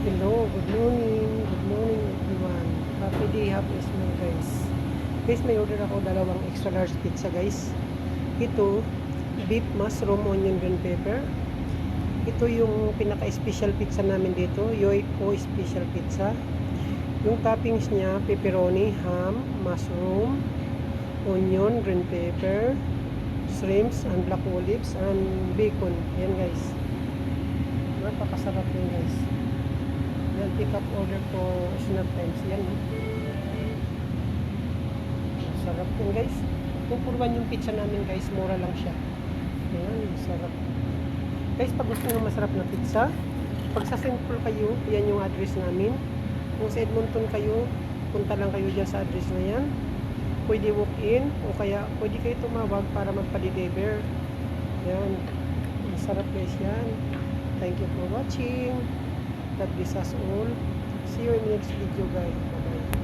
Hello, good morning. Good morning everyone. Happy day, happy small guys. Guys, may order ako dalawang extra large pizza guys. Ito, beef, mushroom, onion, green pepper. Ito yung pinaka-special pizza namin dito, Yoico special pizza. Yung toppings niya, pepperoni, ham, mushroom, onion, green pepper, shrimps, and black olives, and bacon. Yan guys. Napakasarap yun guys. Yan, pick up order for snack times. Yan. Sarap yun guys. 2 for 1 yung pizza namin guys. Mura lang siya. Yan, sarap. Guys, pag gusto nyo masarap na pizza, pag sa St. Paul kayo, yan yung address namin. Kung sa Edmonton kayo, punta lang kayo dyan sa address na yan. Pwede walk in o kaya pwede kayo tumawag para magpa-deliver. Yan. Masarap guys yan. Thank you for watching. God bless us all. See you in the next video guys. Bye-bye.